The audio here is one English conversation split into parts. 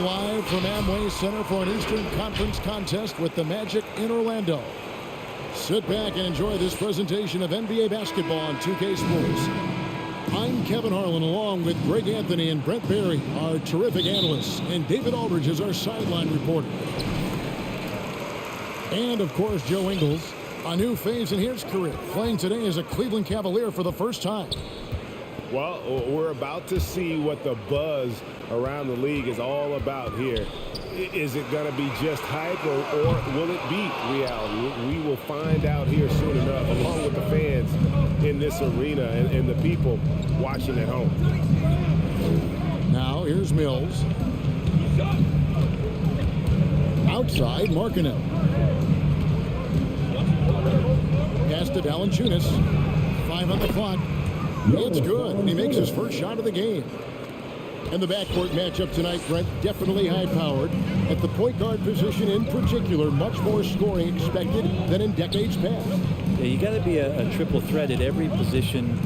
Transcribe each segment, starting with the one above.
Live from Amway Center for an Eastern Conference contest with the Magic in Orlando. Sit back and enjoy this presentation of NBA basketball on 2K Sports. I'm Kevin Harlan along with Greg Anthony and Brent Barry, our terrific analysts, and David Aldridge is our sideline reporter. And of course, Joe Ingles, a new phase in his career, playing today as a Cleveland Cavalier for the first time. Well, we're about to see what the buzz around the league is all about here. Is it going to be just hype or will it be reality? We will find out here soon enough, along with the fans in this arena and the people watching at home. Now here's Mills. Outside, Markkanen. Pass to Valanciunas. 5 on the clock. It's good, and he makes his first shot of the game. And the backcourt matchup tonight, Brent, definitely high-powered. At the point guard position in particular, much more scoring expected than in decades past. Yeah, you got to be a triple threat at every position,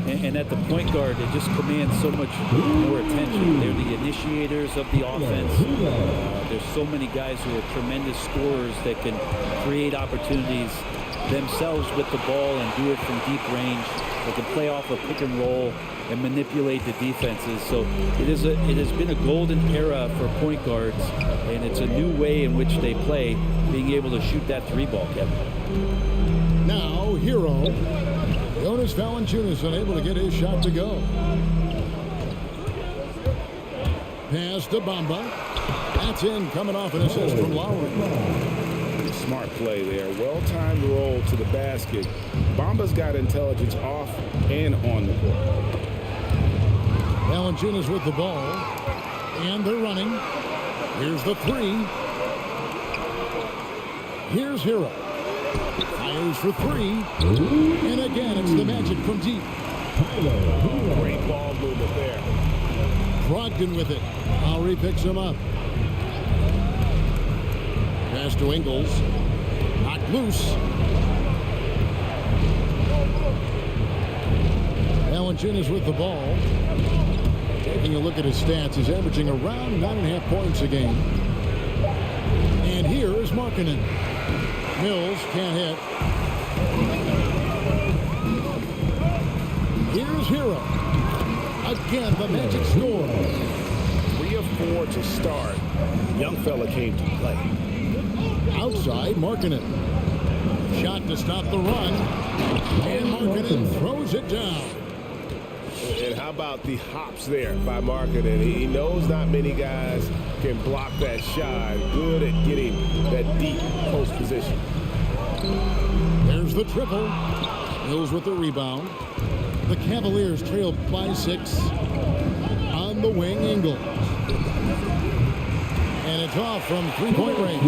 and at the point guard, it just commands so much more attention. They're the initiators of the offense. There's so many guys who are tremendous scorers that can create opportunities themselves with the ball and do it from deep range. They can play off a pick and roll and manipulate the defenses. So it has been a golden era for point guards, and it's a new way in which they play, being able to shoot that three ball, Kevin. Now, hero. Jonas Valanciunas unable to get his shot to go. Pass to Bamba. That's in, coming off an assist from Lowry. Smart play there. Well-timed roll to the basket. Bamba's got intelligence off and on the court. Valanciunas with the ball. And they're running. Here's the three. Here's Hero. Fires for three. And again, it's the Magic from deep. Great ball movement there. Brogdon with it. Lowry picks him up. Pass to Ingles. Knocked loose. Valanciunas with the ball. Taking a look at his stats, he's averaging around 9.5 points a game. And here is Markkanen. Mills can't hit. Here's Hero. Again, the Magic score. 3 of 4 to start. Young fella came to play. Outside, Markkanen. Shot to stop the run. And Markkanen throws it down. And how about the hops there by Markkanen? He knows not many guys can block that shot. Good at getting that deep post position. There's the triple. Mills with the rebound. The Cavaliers trail by 6. On the wing, Ingles. And it's off from three-point range.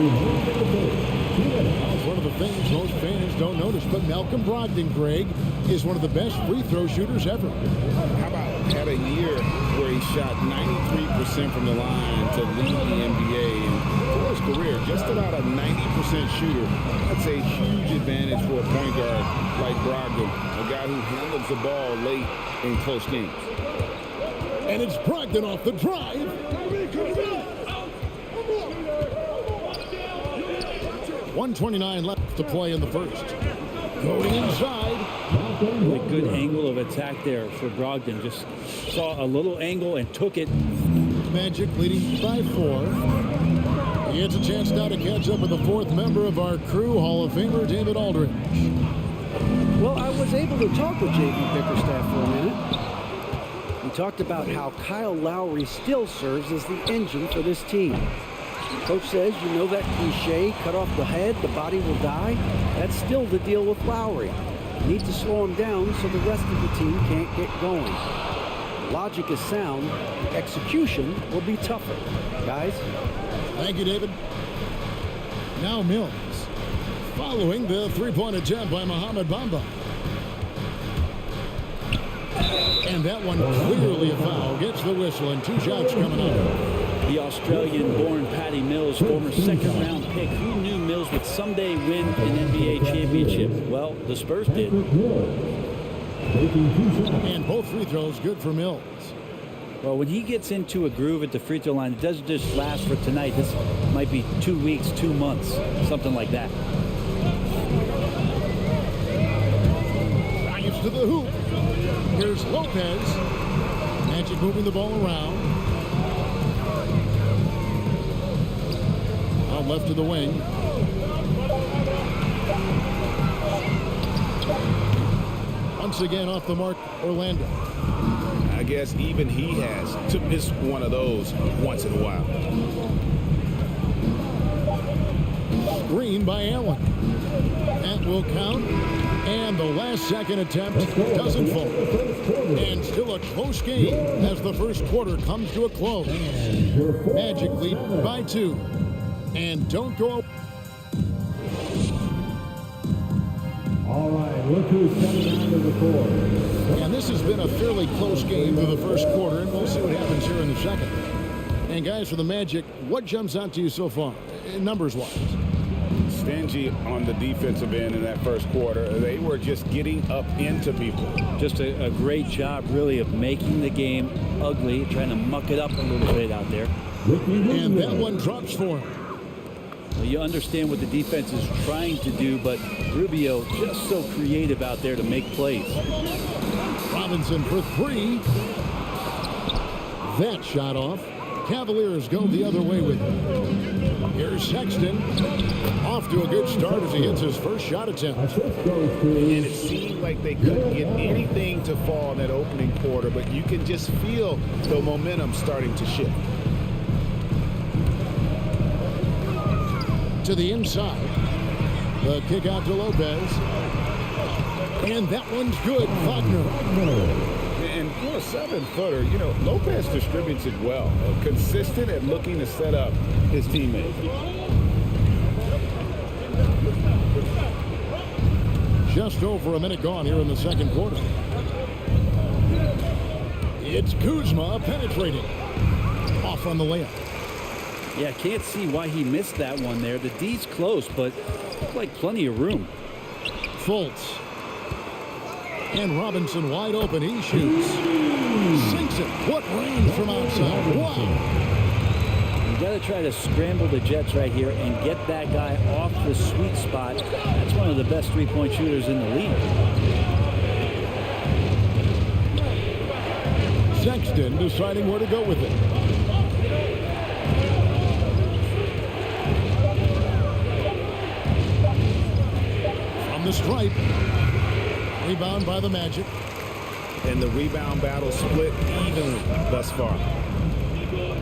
It's one of the things most fans don't notice, but Malcolm Brogdon, Greg, is one of the best free throw shooters ever. How about had a year where he shot 93% from the line to lead the NBA, and for his career, just about a 90% shooter. That's a huge advantage for a point guard like Brogdon, a guy who handles the ball late in close games. And it's Brogdon off the drive. 1:29 left to play in the first. Going inside. A good angle of attack there for Brogdon. Just saw a little angle and took it. Magic leading by 4. He gets a chance now to catch up with the 4th member of our crew, Hall of Famer David Aldridge. Well, I was able to talk with J.B. Bickerstaff for a minute. He talked about how Kyle Lowry still serves as the engine for this team. Coach says, you know that cliche, cut off the head, the body will die? That's still the deal with Lowry. You need to slow him down so the rest of the team can't get going. Logic is sound. Execution will be tougher. Guys? Thank you, David. Now Mills. Following the three-point attempt by Mohamed Bamba. And that one clearly a foul. Gets the whistle and 2 shots coming up. The Australian-born Patty Mills, former second-round pick. Who knew Mills would someday win an NBA championship? Well, the Spurs did. And both free throws good for Mills. Well, when he gets into a groove at the free throw line, it doesn't just last for tonight. This might be 2 weeks, 2 months, something like that. Drives to the hoop. Here's Lopez. Magic moving the ball around. Out left to the wing. Once again off the mark, Orlando. I guess even he has to miss one of those once in a while. Screen by Allen. That will count. And the last second attempt doesn't fall. And still a close game as the first quarter comes to a close. Magic lead by 2. And don't go. All right, look who's coming onto the court. And this has been a fairly close game through the first quarter, and we'll see what happens here in the second. And guys, for the Magic, what jumps out to you so far, numbers-wise? Stingy on the defensive end in that first quarter. They were just getting up into people. Just a great job, really, of making the game ugly, trying to muck it up a little bit out there. And that one drops for him. Well, you understand what the defense is trying to do, but Rubio just so creative out there to make plays. Robinson for 3. That shot off. Cavaliers go the other way with it. Here's Sexton. Off to a good start as he hits his first shot attempt. And it seemed like they couldn't get anything to fall in that opening quarter, but you can just feel the momentum starting to shift. To the inside. The kick out to Lopez. And that one's good. Wagner. And for a 7-footer, you know, Lopez distributes it well. Consistent at looking to set up his teammate. Just over a minute gone here in the second quarter. It's Kuzma penetrating. Off on the layup. Yeah, can't see why he missed that one there. The D's close, but looked like plenty of room. Fultz. And Robinson wide open. He shoots. Sinks it. What range from outside. Wow. You got to try to scramble the Jets right here and get that guy off the sweet spot. That's one of the best three-point shooters in the league. Sexton deciding where to go with it. From the stripe. Rebound by the Magic. And the rebound battle split evenly thus far.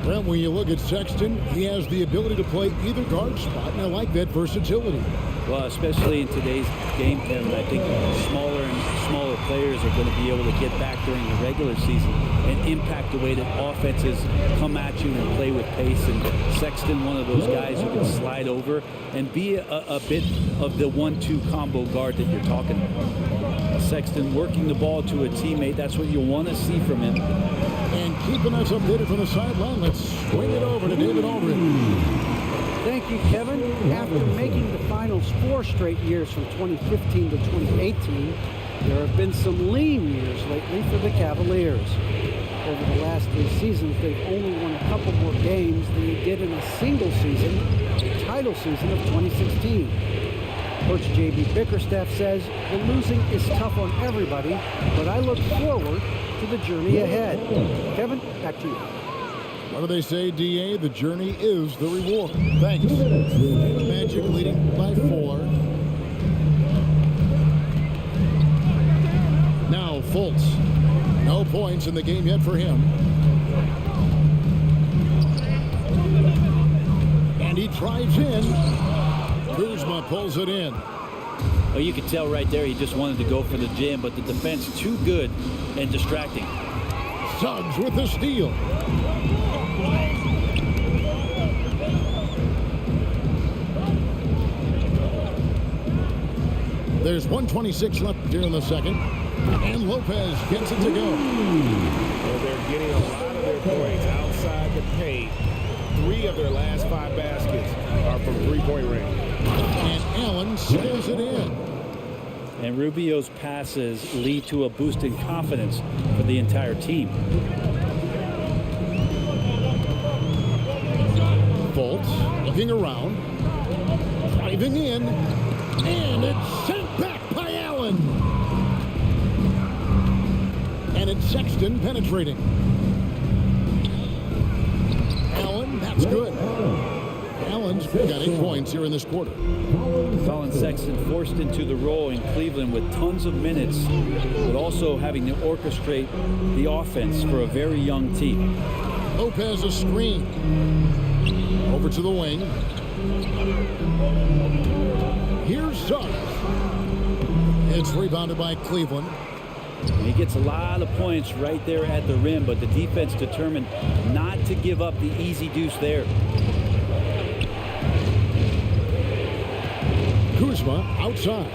Brent, when you look at Sexton, he has the ability to play either guard spot, and I like that versatility. Well, especially in today's game, Kevin, I think smaller and smaller players are going to be able to get back during the regular season and impact the way that offenses come at you and play with pace. And Sexton, one of those guys who can slide over and be a bit of the 1-2 combo guard that you're talking about. Sexton working the ball to a teammate. That's what you want to see from him. And keeping us updated from the sideline, let's swing it over to David Aldridge. Thank you, Kevin. After making the finals 4 straight years from 2015 to 2018, there have been some lean years lately for the Cavaliers. Over the last 3 seasons, they've only won a couple more games than they did in a single season, the title season of 2016. Coach J.B. Bickerstaff says the losing is tough on everybody, but I look forward to the journey ahead. Kevin, back to you. What do they say, DA? The journey is the reward. Thanks. Magic leading by 4. Now Fultz. No points in the game yet for him. And he drives in. Kuzma pulls it in. Well, you could tell right there he just wanted to go for the jam, but the defense too good and distracting. Suggs with the steal. There's 1:26 left here in the second. And Lopez gets it to go. Well, they're getting a lot of their points outside the paint. 3 of their last 5 baskets are from three-point range. And Allen sails it in. And Rubio's passes lead to a boost in confidence for the entire team. Looking around. Driving in. And it's sent back by Allen. And it's Sexton penetrating. Allen, that's good. Allen's got 8 points here in this quarter. Colin Sexton forced into the role in Cleveland with tons of minutes, but also having to orchestrate the offense for a very young team. Lopez a screen. Over to the wing. Here's Suggs. It's rebounded by Cleveland. He gets a lot of points right there at the rim, but the defense determined not to give up the easy deuce there. Kuzma outside.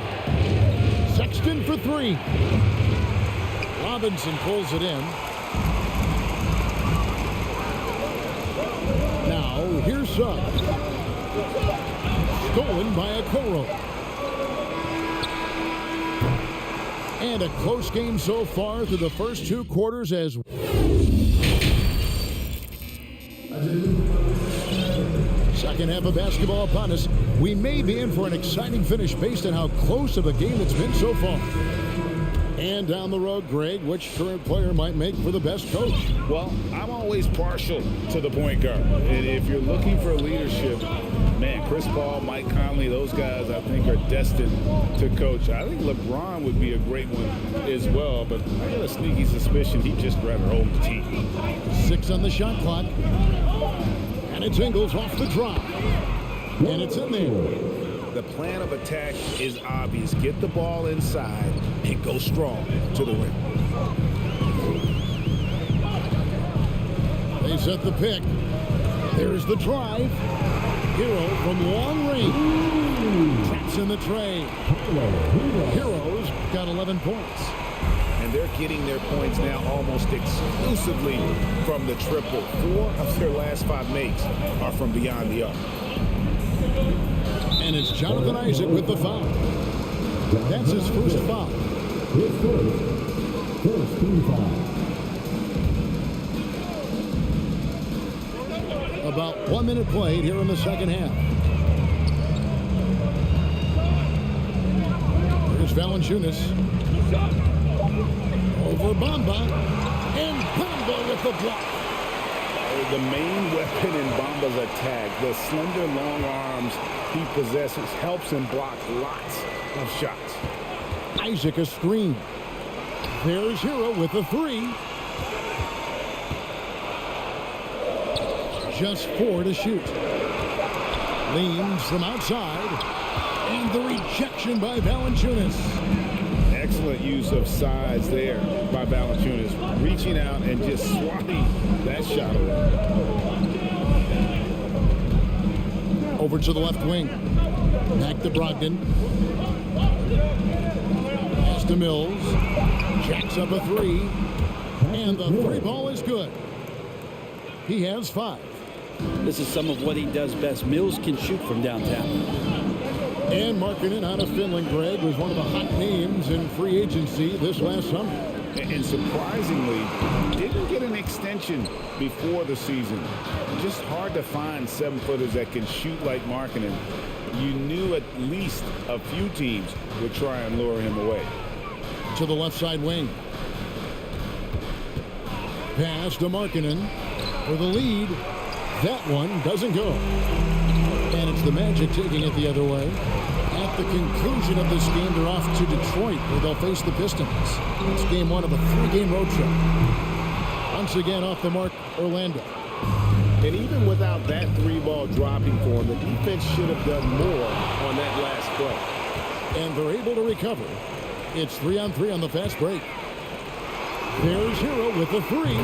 Sexton for 3. Robinson pulls it in. Now here's Suggs. Stolen by Okoro. And a close game so far through the first 2 quarters as second half of basketball upon us. We may be in for an exciting finish based on how close of a game it's been so far. And down the road, Greg, which current player might make for the best coach? Well, I'm always partial to the point guard. And if you're looking for leadership, man, Chris Paul, Mike Conley, those guys I think are destined to coach. I think LeBron would be a great one as well, but I got a sneaky suspicion he'd just rather hold the team. 6 on the shot clock. And it's Ingles off the drop. And it's in there. The plan of attack is obvious. Get the ball inside and go strong to the rim. They set the pick. There's the drive. Hero from long range. Traps in the tray. Hero's got 11 points. And they're getting their points now almost exclusively from the triple. 4 of their last 5 makes are from beyond the arc. And it's Jonathan Isaac with the foul. That's his first foul. First team foul. About 1 minute played here in the second half. Here's Valanciunas. Over Bamba. And Bamba with the block. The main weapon in Bamba's attack, the slender long arms he possesses, helps him block lots of shots. Isaac a screen. There's Hero with a 3. Just 4 to shoot. Leans from outside. And the rejection by Valanciunas. Excellent use of size there by Valanciunas, reaching out and just swatting that shot away. Over to the left wing. Back to Brogdon. Pass to Mills. Jacks up a 3. And the 3 ball is good. He has 5. This is some of what he does best. Mills can shoot from downtown. And Markkanen out of Finland, Greg, was one of the hot names in free agency this last summer. And surprisingly, didn't get an extension before the season. Just hard to find 7-footers that can shoot like Markkanen. You knew at least a few teams would try and lure him away. To the left side wing. Pass to Markkanen for the lead. That one doesn't go. And it's the Magic taking it the other way. At the conclusion of this game, they're off to Detroit, where they'll face the Pistons. It's game 1 of a 3-game road trip. Once again, off the mark, Orlando. And even without that 3-ball dropping for him, the defense should have done more on that last play. And they're able to recover. It's 3-on-3 on the fast break. There's Hero with the 3.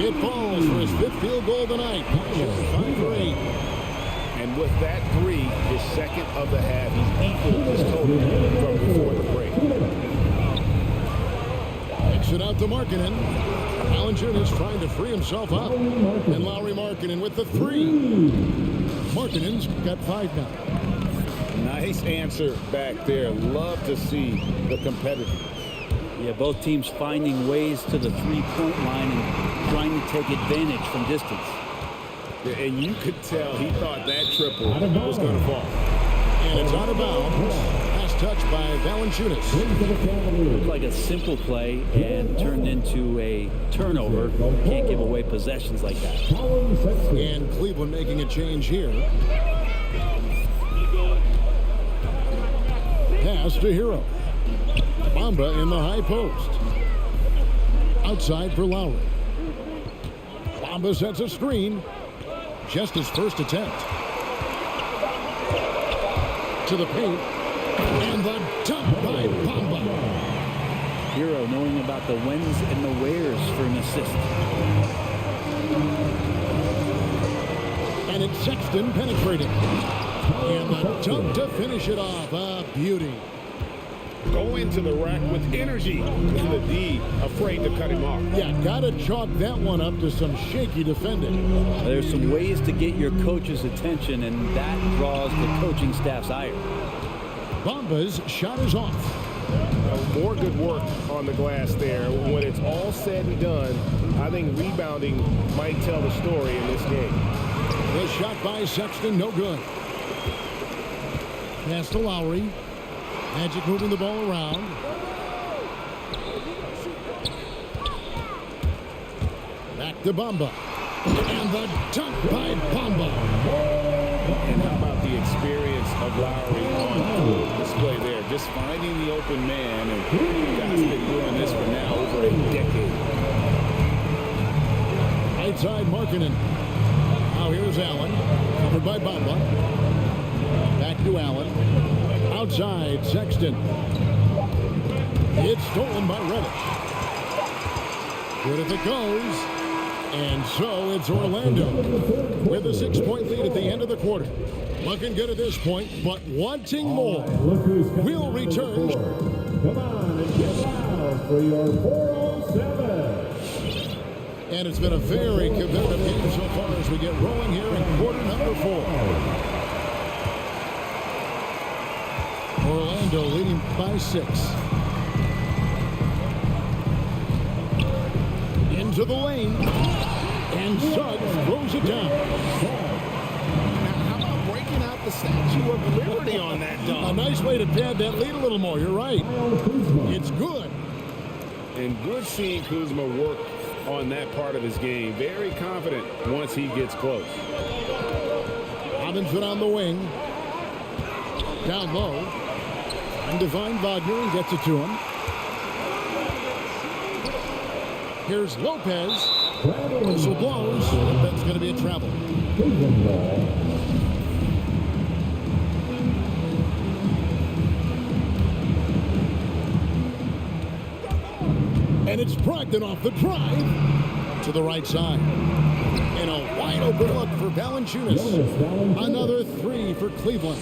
It falls for his 5th field goal tonight. 5 for 8. And with that 3, his second of the half, he's equal his total from before the break. Kicks it out to Markkanen. Valanciunas trying to free himself up. And Lauri Markkanen with the 3. Markkanen's got 5 now. Nice answer back there. Love to see the competitive. Yeah, both teams finding ways to the 3-point line and trying to take advantage from distance. And you could tell he thought that triple was going to fall. And it's out of bounds. Pass touch by Valanciunas. Looked like a simple play and turned into a turnover. Can't give away possessions like that. And Cleveland making a change here. Pass to Hero. Bamba in the high post. Outside for Lowry. Bamba sets a screen. Just his first attempt. To the paint. And the dunk by Bamba. Hero knowing about the whens and the wheres for an assist. And it's Sexton penetrating. And the dunk to finish it off. A beauty. Go into the rack with energy. And the D afraid to cut him off. Yeah, gotta chalk that one up to some shaky defending. There's some ways to get your coach's attention, and that draws the coaching staff's ire. Bamba's shot is off. More good work on the glass there. When it's all said and done, I think rebounding might tell the story in this game. The shot by Sexton, no good. Pass to Lowry. Magic moving the ball around. Back to Bamba. And the dunk by Bamba. And how about the experience of Lowry on full display there? Just finding the open man. And the guy's been doing this for now over a decade. Right side, Markkanen. Now here's Allen. Covered by Bamba. Back to Allen. Outside, Sexton. It's stolen by Reddish. Good if it goes. And so it's Orlando with a 6-point lead at the end of the quarter. Looking good at this point, but wanting more. We'll return. Come on and get loud for your 407. And it's been a very competitive game so far as we get rolling here in quarter number 4. Orlando leading by 6. Into the lane. And Suggs throws it down. How about breaking out the Statue of Liberty on that dunk? A nice way to pad that lead a little more. You're right. It's good. And good seeing Kuzma work on that part of his game. Very confident once he gets close. Robinson on the wing. Down low. And to find Wagner and gets it to him. Here's Lopez. Whistle blows. That's going to be a travel. And it's Brogdon off the drive to the right side. And a wide open look for Valanciunas. Another 3 for Cleveland.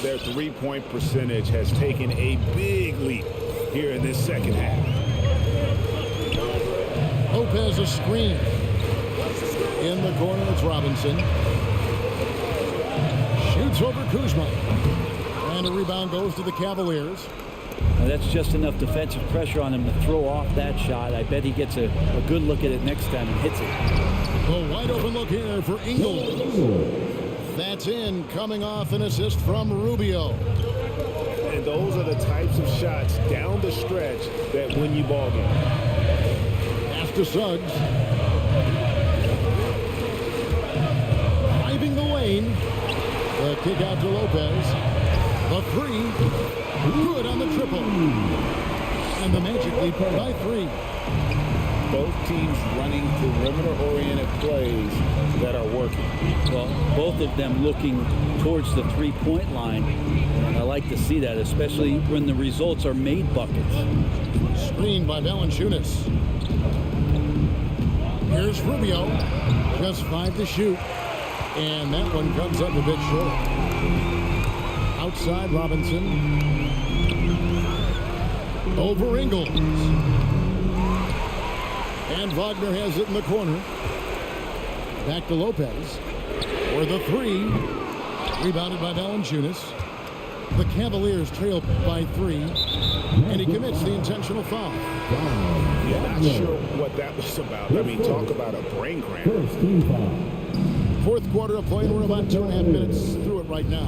Their three-point percentage has taken a big leap here in this second half. Lopez a screen. In the corner, it's Robinson. Shoots over Kuzma. And a rebound goes to the Cavaliers. Now that's just enough defensive pressure on him to throw off that shot. I bet he gets a good look at it next time and hits it. A wide open look here for Ingles. That's in, coming off an assist from Rubio. And those are the types of shots down the stretch that win you ball games. To Suggs. Driving the lane. The kick out to Lopez. The 3. Good on the triple. And the Magic lead by 3. Both teams running perimeter-oriented plays that are working. Well, both of them looking towards the three-point line. And I like to see that, especially when the results are made buckets. Screened by Valanciunas. Here's Rubio. Just 5 to shoot. And that one comes up a bit short. Outside Robinson. Over Ingles. And Wagner has it in the corner. Back to Lopez. For the 3. Rebounded by Valanciunas. The Cavaliers trail by 3. And he commits the intentional foul. Yeah, not sure what that was about. I mean, talk about a brain cramp. First team foul. Fourth quarter of play, and we're about 2.5 minutes through it right now.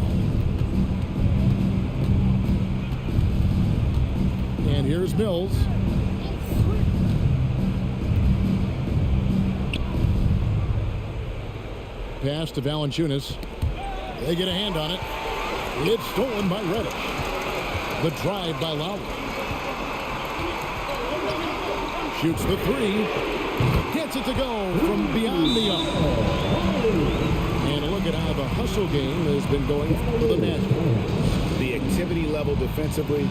And here's Mills. Pass to Valanciunas. They get a hand on it. It's stolen by Reddish. The drive by Lowry. Shoots the three. Gets it to go from beyond the arc. And look at how the hustle game has been going for the Magic. The activity level defensively,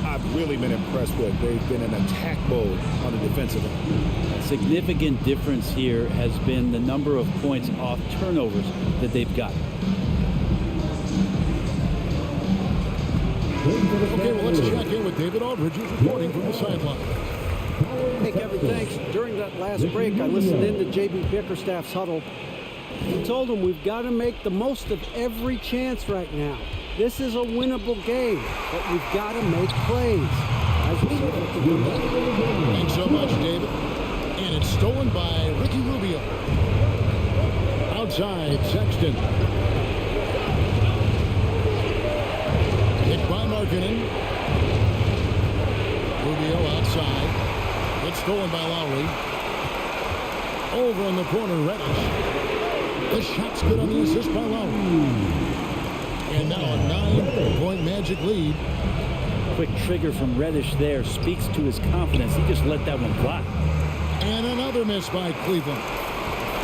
I've really been impressed with. They've been in attack mode on the defensive end. A significant difference here has been the number of points off turnovers that they've got. Okay, well, let's check in with David Aldridge, who's reporting from the sideline. Hey, Kevin, thanks. During that last break, I listened in to J.B. Bickerstaff's huddle. He told him we've got to make the most of every chance right now. This is a winnable game, but we've got to make plays. As we see if we can do that. Thanks so much, David. And it's stolen by Ricky Rubio. Outside, Sexton. Hit by Markkanen. Rubio outside. It's stolen by Lowry. Over in the corner, Reddish. The shot's good on the assist by Lowry. And now a 9-point Magic lead. Quick trigger from Reddish there speaks to his confidence. He just let that one fly. And another miss by Cleveland.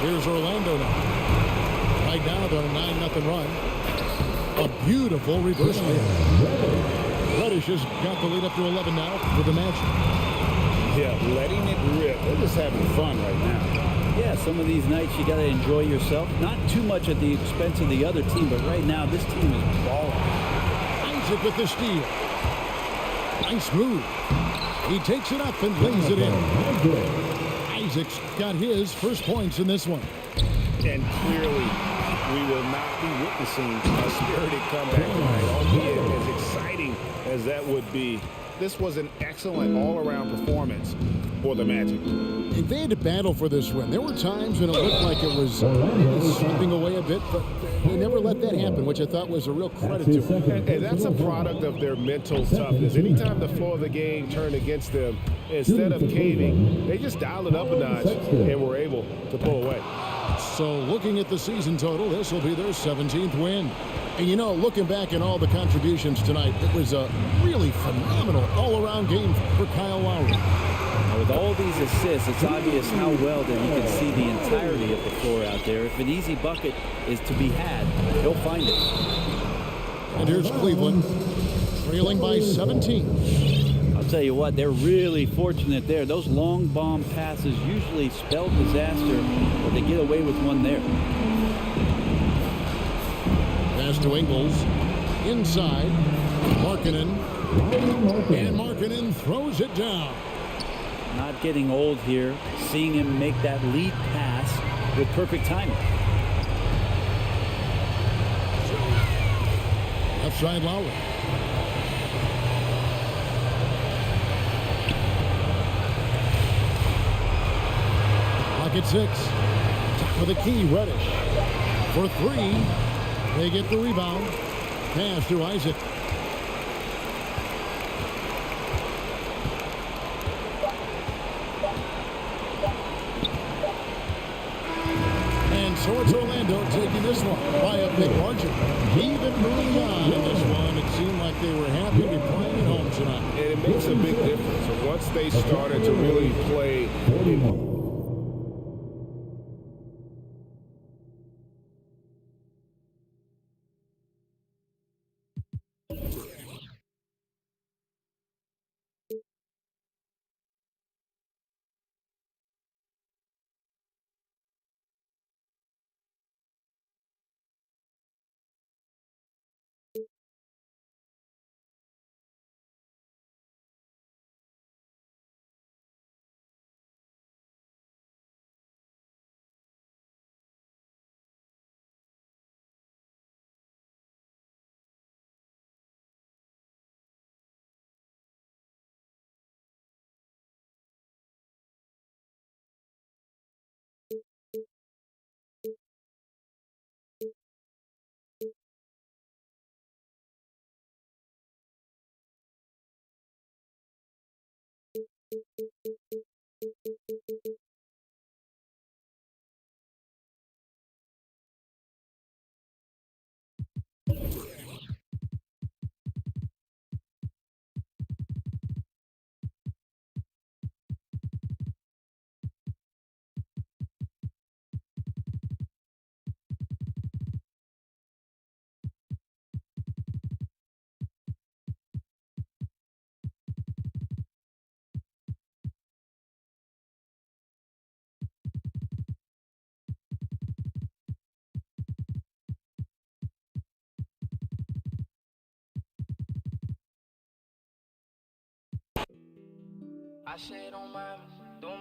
Here's Orlando now. Right now they're on a 9-0 run. A beautiful reverse layup. Reddish has got the lead up to 11 now for the Magic. Yeah, letting it rip. They're just having fun right now. Yeah, some of these nights you got to enjoy yourself. Not too much at the expense of the other team, but right now this team is balling. Isaac with the steal. Nice move. He takes it up and lays it in. Isaac's got his first points in this one. And clearly, we will not be witnessing a spirited comeback tonight, albeit as exciting as that would be. This was an excellent all-around performance for the Magic. If they had to battle for this win, there were times when it looked like it was slipping away a bit, but they never let that happen, which I thought was a real credit to them. And that's a product of their mental toughness. Anytime the flow of the game turned against them, instead of caving, they just dialed it up a notch and were able to pull away. So looking at the season total, this will be their 17th win. And you know, looking back at all the contributions tonight, it was a really phenomenal all-around game for Kyle Lowry. Now, with all these assists, it's obvious how well that he can see the entirety of the floor out there. If an easy bucket is to be had, he'll find it. And here's Cleveland, trailing by 17. I'll tell you what, they're really fortunate there. Those long bomb passes usually spell disaster, but they get away with one there. Pass to Ingles. Inside. Markkanen. And Markkanen throws it down. Not getting old here. Seeing him make that lead pass with perfect timing. Left side Lowry. Pocket 6. Top of the key, Reddish. For three. They get the rebound. Pass to Isaac. And so it's Orlando taking this one by a big margin. Even early on in this one, it seemed like they were happy to be playing at home tonight. And it makes a big difference. Once they started to really play I say don't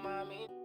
mind me.